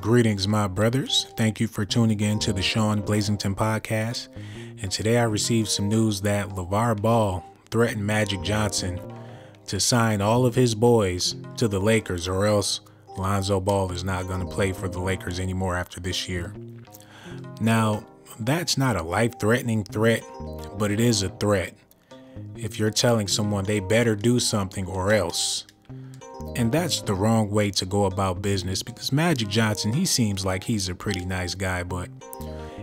Greetings, my brothers. Thank you for tuning in to the Sean Blazington podcast. And today I received some news that Lavar Ball threatened Magic Johnson to sign all of his boys to the Lakers, or else Lonzo Ball is not going to play for the Lakers anymore after this year. Now, that's not a life-threatening threat, but it is a threat if you're telling someone they better do something or else. And that's the wrong way to go about business, because Magic Johnson, he seems like he's a pretty nice guy, but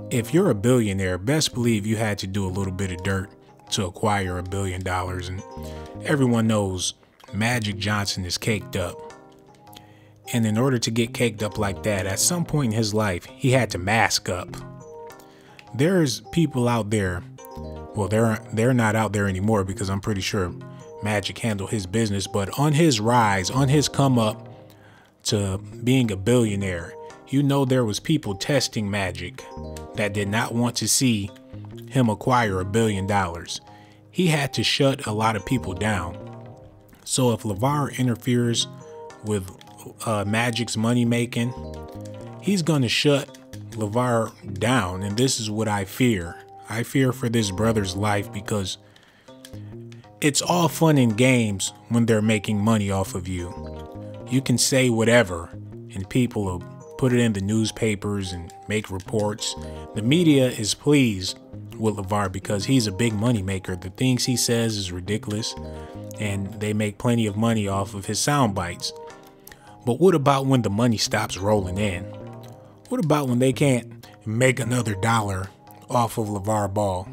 if you're a billionaire, best believe you had to do a little bit of dirt to acquire $1 billion. And everyone knows Magic Johnson is caked up. And in order to get caked up like that, at some point in his life, he had to mask up. There's people out there, well, they're not out there anymore, because I'm pretty sure Magic handled his business, but on his rise, on his come up to being a billionaire, you know, there was people testing Magic that did not want to see him acquire $1 billion. He had to shut a lot of people down. So if Lavar interferes with Magic's money making, he's going to shut Lavar down. And this is what I fear. I fear for this brother's life, because it's all fun and games when they're making money off of you. You can say whatever and people will put it in the newspapers and make reports. The media is pleased with Lavar because he's a big money maker. The things he says is ridiculous, and they make plenty of money off of his sound bites. But what about when the money stops rolling in? What about when they can't make another dollar off of Lavar Ball?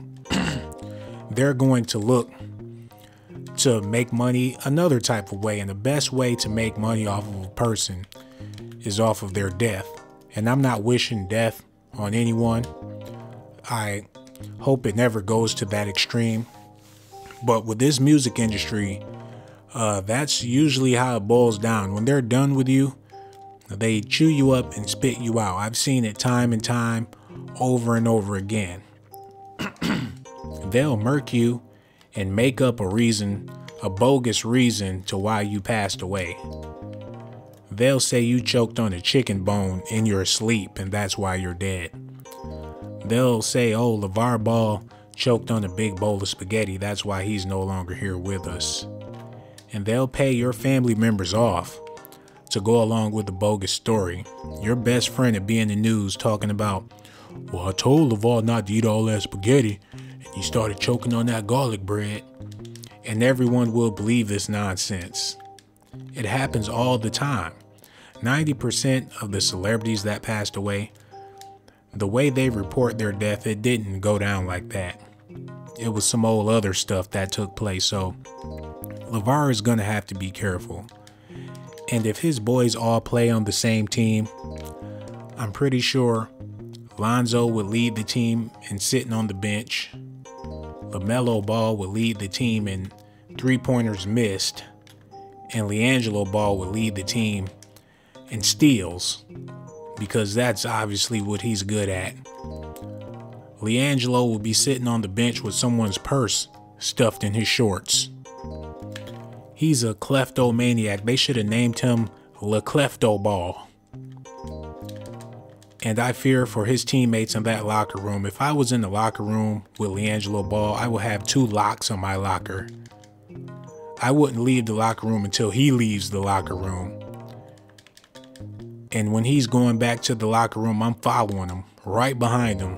They're going to look to make money another type of way, and the best way to make money off of a person is off of their death. And I'm not wishing death on anyone. I hope it never goes to that extreme. But with this music industry, that's usually how it boils down. When they're done with you, they chew you up and spit you out. I've seen it time and time, over and over again. They'll murk you and make up a bogus reason to why you passed away. They'll say you choked on a chicken bone in your sleep and that's why you're dead. They'll say, oh, Lavar Ball choked on a big bowl of spaghetti, that's why he's no longer here with us. And they'll pay your family members off to go along with the bogus story. Your best friend would be in the news talking about, well, I told Lavar not to eat all that spaghetti, and he started choking on that garlic bread. And everyone will believe this nonsense. It happens all the time. 90% of the celebrities that passed away, the way they report their death, it didn't go down like that. It was some old other stuff that took place. So Lavar is going to have to be careful. And if his boys all play on the same team, I'm pretty sure Lonzo would lead the team in sitting on the bench. Lamelo Ball would lead the team in three-pointers missed. And Liangelo Ball would lead the team in steals, because that's obviously what he's good at. Liangelo will be sitting on the bench with someone's purse stuffed in his shorts. He's a kleptomaniac. They should have named him LaKlepto Ball. And I fear for his teammates in that locker room. If I was in the locker room with Liangelo Ball, I would have 2 locks on my locker. I wouldn't leave the locker room until he leaves the locker room. And when he's going back to the locker room, I'm following him, right behind him,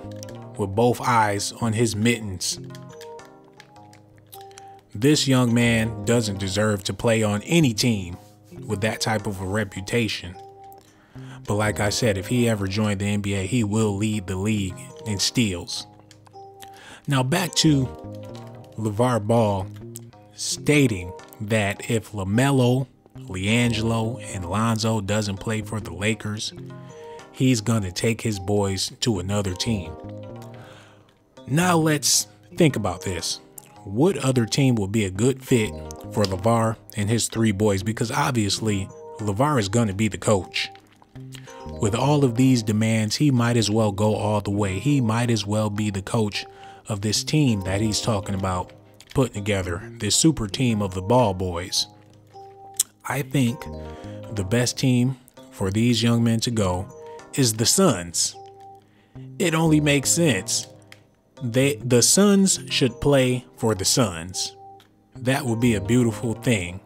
with both eyes on his mittens. This young man doesn't deserve to play on any team with that type of a reputation. But like I said, if he ever joined the NBA, he will lead the league in steals. Now back to Lavar Ball stating that if Lamelo, Liangelo, and Lonzo doesn't play for the Lakers, he's going to take his boys to another team. Now let's think about this. What other team will be a good fit for Lavar and his 3 boys? Because obviously Lavar is going to be the coach. With all of these demands, he might as well go all the way. He might as well be the coach of this team that he's talking about putting together, this super team of the Ball boys. I think the best team for these young men to go is the Suns. It only makes sense. The Suns should play for the Suns. That would be a beautiful thing.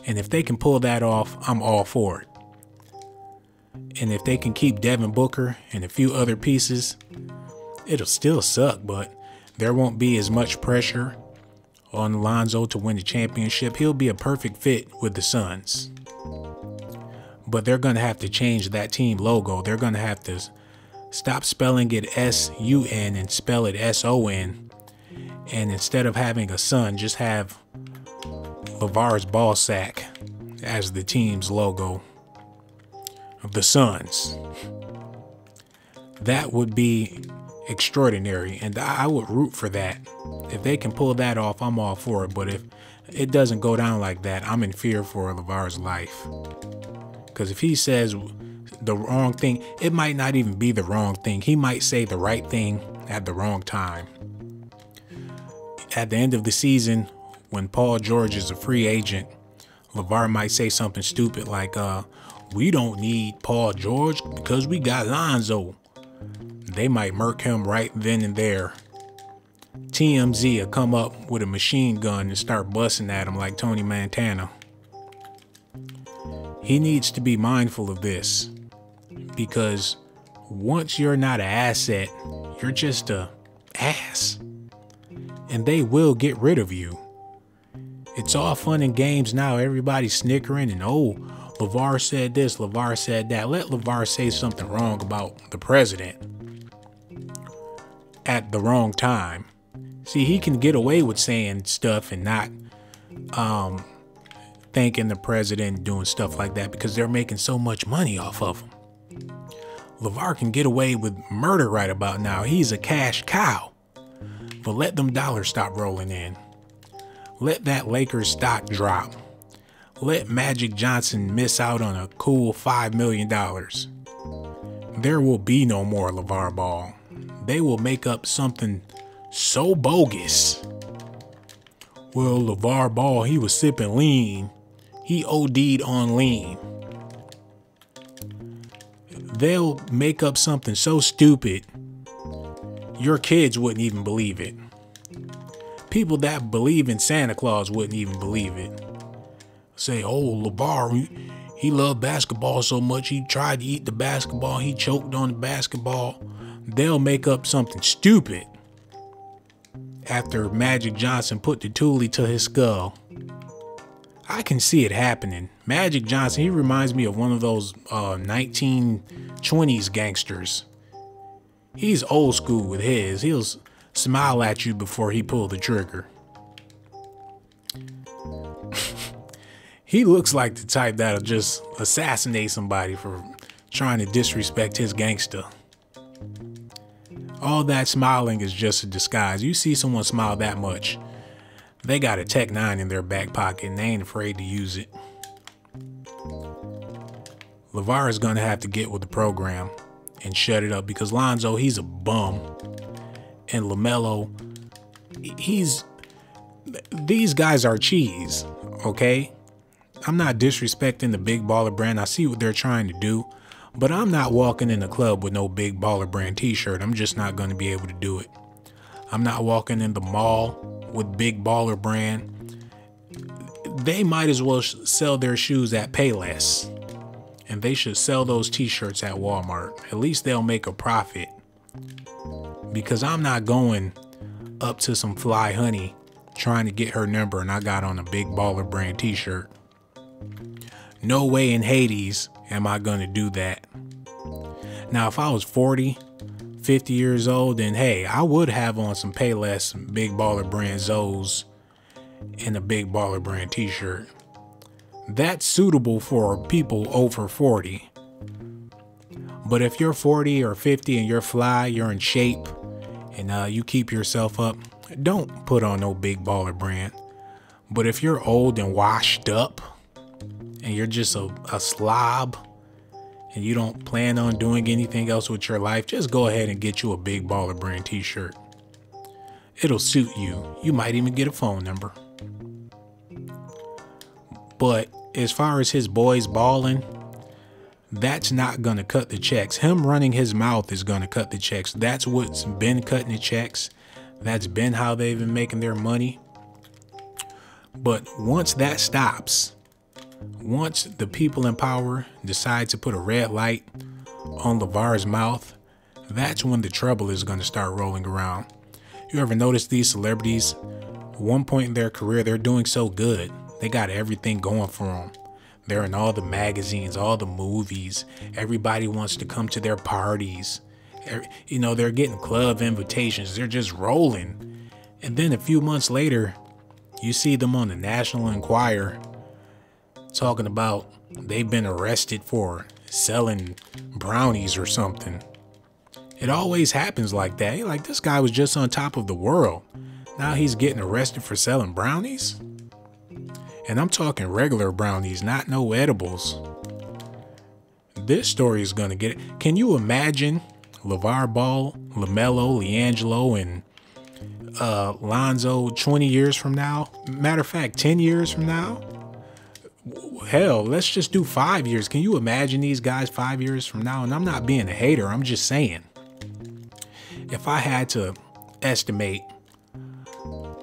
And if they can pull that off, I'm all for it. And if they can keep Devin Booker and a few other pieces, it'll still suck, but there won't be as much pressure on Lonzo to win the championship. He'll be a perfect fit with the Suns. But they're going to have to change that team logo. They're going to have to stop spelling it S-U-N and spell it S-O-N. And instead of having a sun, just have Lavar's ball sack as the team's logo of the Suns. That would be extraordinary, and I would root for that. If they can pull that off, I'm all for it. But if it doesn't go down like that, I'm in fear for Lavar's life. Because if he says the wrong thing, it might not even be the wrong thing. He might say the right thing at the wrong time. At the end of the season, when Paul George is a free agent, Lavar might say something stupid like, we don't need Paul George because we got Lonzo. They might murk him right then and there. TMZ will come up with a machine gun and start busting at him like Tony Montana. He needs to be mindful of this, because once you're not an asset, you're just a ass. And they will get rid of you. It's all fun and games now. Everybody's snickering and, oh, Lavar said this, Lavar said that. Let Lavar say something wrong about the president at the wrong time. See, he can get away with saying stuff and not thanking the president and doing stuff like that because they're making so much money off of him. Lavar can get away with murder right about now. He's a cash cow. But let them dollars stop rolling in. Let that Lakers stock drop. Let Magic Johnson miss out on a cool $5 million. There will be no more LaVar Ball. They will make up something so bogus. Well, LaVar Ball, he was sipping lean. He OD'd on lean. They'll make up something so stupid, your kids wouldn't even believe it. People that believe in Santa Claus wouldn't even believe it. Say, oh, LaVar, he loved basketball so much he tried to eat the basketball, he choked on the basketball. They'll make up something stupid after Magic Johnson put the toolie to his skull. I can see it happening. Magic Johnson, he reminds me of one of those 1920s gangsters. He's old school with his. He'll smile at you before he pulled the trigger. He looks like the type that'll just assassinate somebody for trying to disrespect his gangster. All that smiling is just a disguise. You see someone smile that much, they got a Tech 9 in their back pocket and they ain't afraid to use it. LaVar is going to have to get with the program and shut it up because Lonzo, he's a bum. And Lamelo, these guys are cheese, okay? I'm not disrespecting the Big Baller brand. I see what they're trying to do, but I'm not walking in the club with no Big Baller brand t-shirt. I'm just not going to be able to do it. I'm not walking in the mall with Big Baller brand. They might as well sell their shoes at Payless, and they should sell those t-shirts at Walmart. At least they'll make a profit, because I'm not going up to some fly honey trying to get her number and I got on a Big Baller brand t-shirt. No way in Hades am I going to do that. Now, if I was 40, 50 years old, then hey, I would have on some Payless Big Baller brand Zoes and a Big Baller brand t-shirt. That's suitable for people over 40. But if you're 40 or 50 and you're fly, you're in shape, and you keep yourself up, don't put on no Big Baller brand. But if you're old and washed up, and you're just a slob, and you don't plan on doing anything else with your life, just go ahead and get you a Big Baller brand t-shirt. It'll suit you. You might even get a phone number. But as far as his boys balling, that's not going to cut the checks. Him running his mouth is going to cut the checks. That's what's been cutting the checks. That's been how they've been making their money. But once that stops, once the people in power decide to put a red light on Lavar's mouth, that's when the trouble is going to start rolling around. You ever notice these celebrities, at one point in their career, they're doing so good. They got everything going for them. They're in all the magazines, all the movies. Everybody wants to come to their parties. You know, they're getting club invitations. They're just rolling. And then a few months later, you see them on the National Enquirer talking about they've been arrested for selling brownies or something. It always happens like that. You're like, this guy was just on top of the world. Now he's getting arrested for selling brownies? And I'm talking regular brownies, not no edibles. This story is going to get it. Can you imagine LaVar Ball, Lamelo, Liangelo, and Lonzo 20 years from now? Matter of fact, 10 years from now? Hell, let's just do 5 years. Can you imagine these guys 5 years from now? And I'm not being a hater. I'm just saying. If I had to estimate,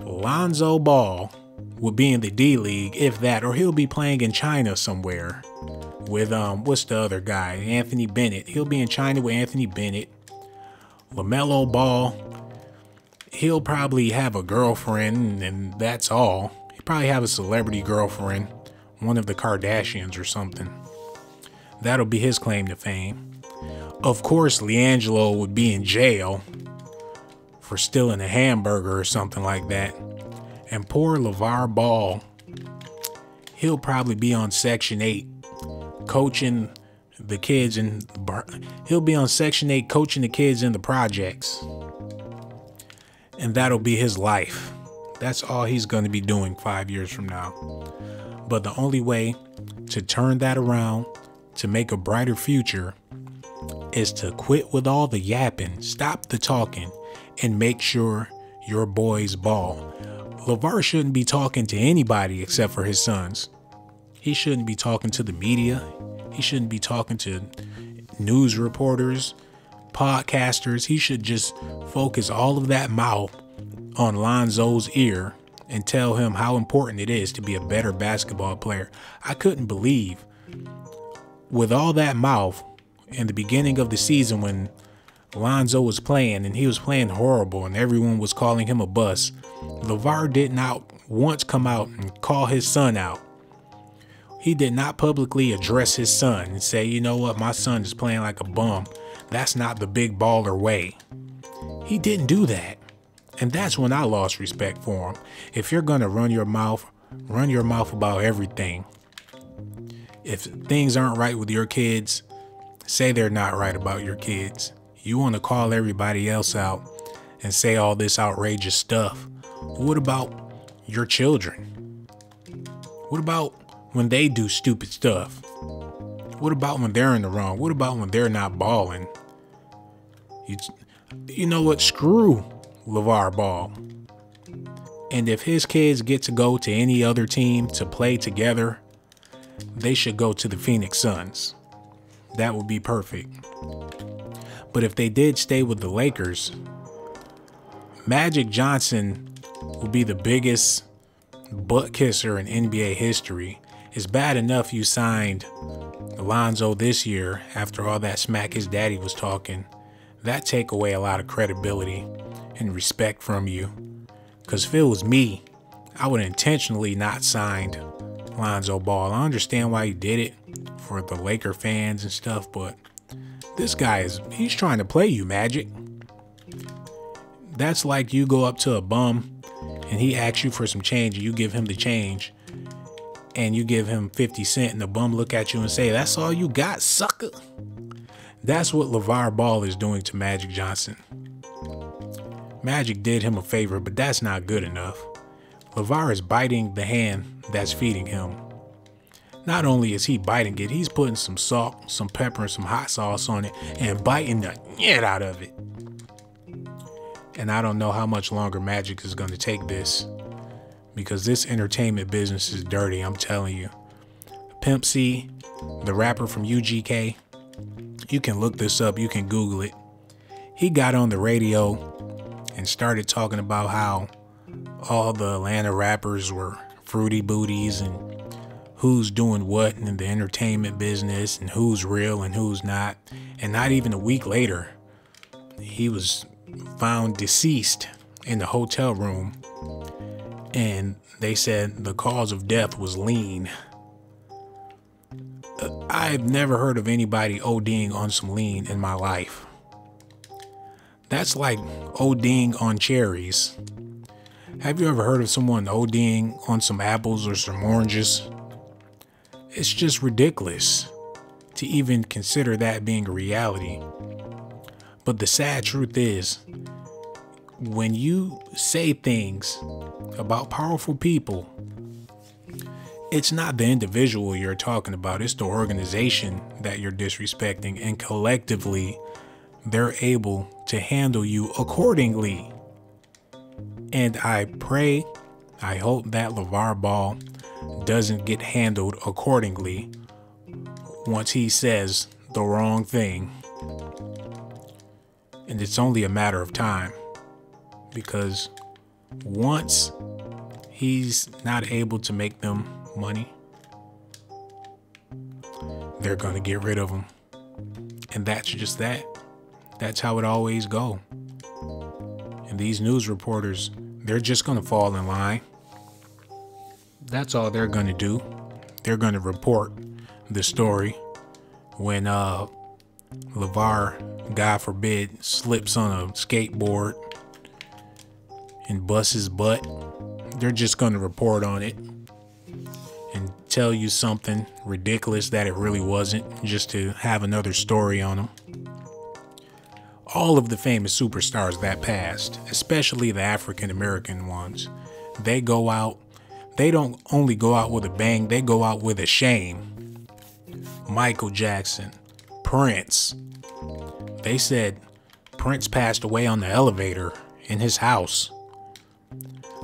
Lonzo Ball will be in the D League, if that, or he'll be playing in China somewhere with, what's the other guy? Anthony Bennett. He'll be in China with Anthony Bennett. LaMelo Ball, he'll probably have a girlfriend, and that's all. He'll probably have a celebrity girlfriend, one of the Kardashians or something. That'll be his claim to fame. Of course, Liangelo would be in jail for stealing a hamburger or something like that. And poor LaVar Ball, he'll probably be on Section 8 coaching the kids, and he'll be on Section 8 coaching the kids in the projects. And that'll be his life. That's all he's going to be doing 5 years from now. But the only way to turn that around, to make a brighter future, is to quit with all the yapping, stop the talking, and make sure your boys ball. LaVar shouldn't be talking to anybody except for his sons. He shouldn't be talking to the media. He shouldn't be talking to news reporters, podcasters. He should just focus all of that mouth on Lonzo's ear and tell him how important it is to be a better basketball player. I couldn't believe, with all that mouth in the beginning of the season when Lonzo was playing and he was playing horrible and everyone was calling him a bust, LaVar did not once come out and call his son out. He did not publicly address his son and say, you know what, my son is playing like a bum. That's not the big baller way. He didn't do that. And that's when I lost respect for him. If you're going to run your mouth about everything. If things aren't right with your kids, say they're not right about your kids. You want to call everybody else out and say all this outrageous stuff. What about your children? What about when they do stupid stuff? What about when they're in the wrong? What about when they're not balling? You know what? Screw LaVar Ball. And if his kids get to go to any other team to play together, they should go to the Phoenix Suns. That would be perfect. But if they did stay with the Lakers, Magic Johnson will be the biggest butt kisser in NBA history. It's bad enough you signed Lonzo this year after all that smack his daddy was talking. That take away a lot of credibility and respect from you. Because if it was me, I would intentionally not signed Lonzo Ball. I understand why he did it for the Laker fans and stuff, but this guy he's trying to play you, Magic. That's like you go up to a bum and he asks you for some change and you give him the change and you give him 50 cents and the bum look at you and say, that's all you got, sucker. That's what LaVar Ball is doing to Magic Johnson. Magic did him a favor, but that's not good enough. LaVar is biting the hand that's feeding him. Not only is he biting it, he's putting some salt, some pepper, and some hot sauce on it and biting the shit out of it. And I don't know how much longer Magic is going to take this, because this entertainment business is dirty, I'm telling you. Pimp C, the rapper from UGK. You can look this up. You can Google it. He got on the radio and started talking about how all the Atlanta rappers were fruity booties and who's doing what in the entertainment business and who's real and who's not. And not even a week later, he was found deceased in the hotel room, and they said the cause of death was lean. I've never heard of anybody ODing on some lean in my life. That's like ODing on cherries. Have you ever heard of someone ODing on some apples or some oranges? It's just ridiculous to even consider that being a reality. But the sad truth is, when you say things about powerful people, it's not the individual you're talking about, it's the organization that you're disrespecting, and collectively, they're able to handle you accordingly. And I hope that LaVar Ball doesn't get handled accordingly once he says the wrong thing. And it's only a matter of time, because once he's not able to make them money, they're going to get rid of him. And that's just that. That's how it always go. And these news reporters, they're just going to fall in line. That's all they're going to do. They're going to report the story when LaVar, God forbid, slips on a skateboard and busts his butt. They're just going to report on it and tell you something ridiculous that it really wasn't, just to have another story on them. All of the famous superstars that passed, especially the African American ones, they go out. They don't only go out with a bang, they go out with a shame. Michael Jackson, Prince. They said Prince passed away on the elevator in his house.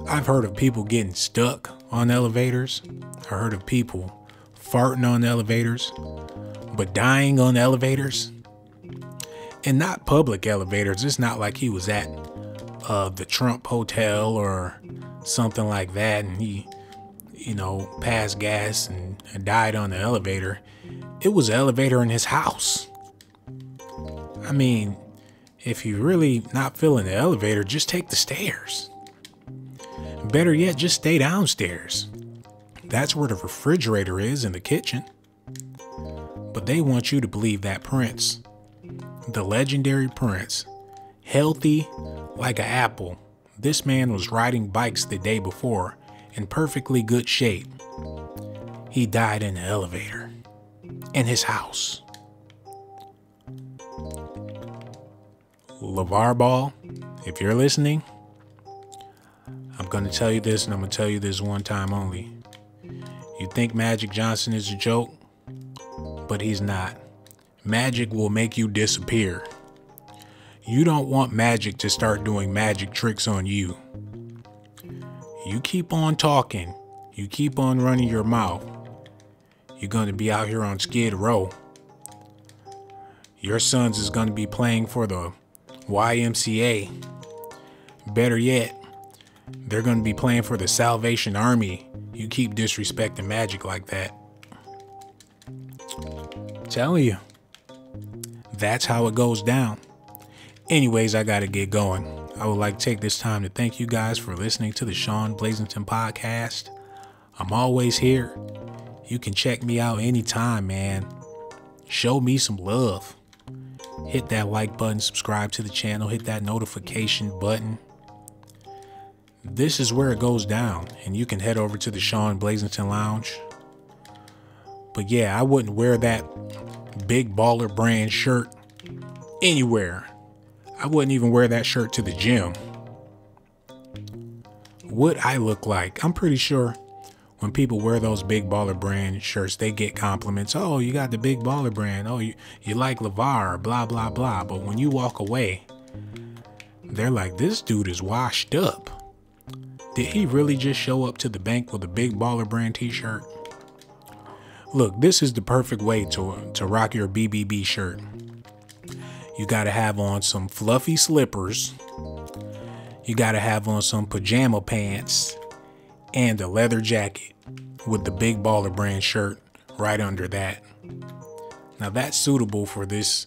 I've heard of people getting stuck on elevators. I heard of people farting on elevators, but dying on elevators. And not public elevators. It's not like he was at the Trump Hotel or something like that and he, passed gas and died on the elevator. It was an elevator in his house. I mean, if you're really not feeling the elevator, just take the stairs. Better yet, just stay downstairs. That's where the refrigerator is in the kitchen. But they want you to believe that Prince, the legendary Prince, healthy like an apple. This man was riding bikes the day before in perfectly good shape. He died in the elevator in his house. LaVar Ball, if you're listening, I'm going to tell you this, and I'm going to tell you this one time only. You think Magic Johnson is a joke, but he's not. Magic will make you disappear. You don't want Magic to start doing magic tricks on you. You keep on talking. You keep on running your mouth. You're going to be out here on Skid Row. Your sons is going to be playing for the YMCA. Better yet, they're going to be playing for the Salvation Army. You keep disrespecting Magic like that. I'm telling you. That's how it goes down. Anyways, I gotta get going. I would like to take this time to thank you guys for listening to the Sean Blazington podcast. I'm always here. You can check me out anytime, man. Show me some love. Hit that like button, subscribe to the channel, hit that notification button. This is where it goes down, and you can head over to the Sean Blazington Lounge. But yeah, I wouldn't wear that Big Baller brand shirt anywhere. I wouldn't even wear that shirt to the gym. What I look like, I'm pretty sure when people wear those Big Baller brand shirts, they get compliments. Oh, you got the Big Baller brand. Oh, you like LaVar, blah, blah, blah. But when you walk away, they're like, this dude is washed up. Did he really just show up to the bank with a Big Baller brand t-shirt? Look, this is the perfect way to rock your BBB shirt. You gotta have on some fluffy slippers. You gotta have on some pajama pants and a leather jacket with the Big Baller Brand shirt right under that. Now that's suitable for this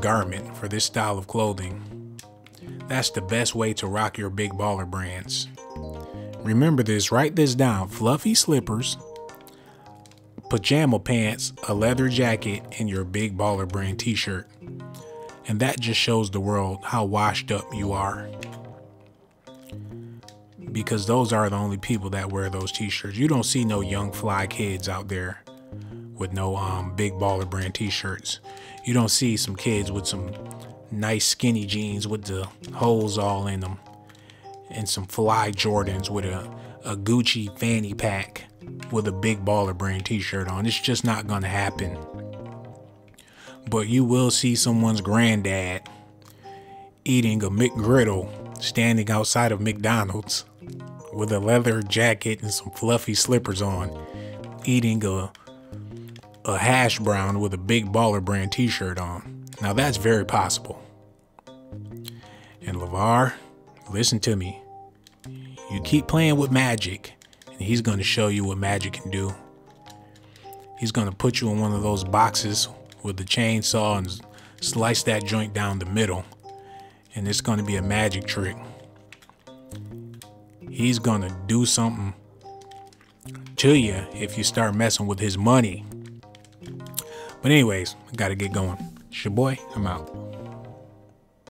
garment, for this style of clothing. That's the best way to rock your Big Baller Brands. Remember this, write this down: fluffy slippers, pajama pants, a leather jacket, and your Big Baller Brand t-shirt. And that just shows the world how washed up you are. Because those are the only people that wear those t-shirts. You don't see no young fly kids out there with no Big Baller Brand t-shirts. You don't see some kids with some nice skinny jeans with the holes all in them and some fly Jordans with a Gucci fanny pack with a Big Baller Brand t-shirt on. It's just not gonna happen. But you will see someone's granddad eating a McGriddle standing outside of McDonald's with a leather jacket and some fluffy slippers on, eating a hash brown with a Big Baller Brand t-shirt on. Now that's very possible. And Lavar, listen to me. You keep playing with magic, and he's going to show you what magic can do. He's going to put you in one of those boxes with the chainsaw and slice that joint down the middle, and it's going to be a magic trick. He's going to do something to you if you start messing with his money. But anyways, I got to get going. It's your boy. I'm out.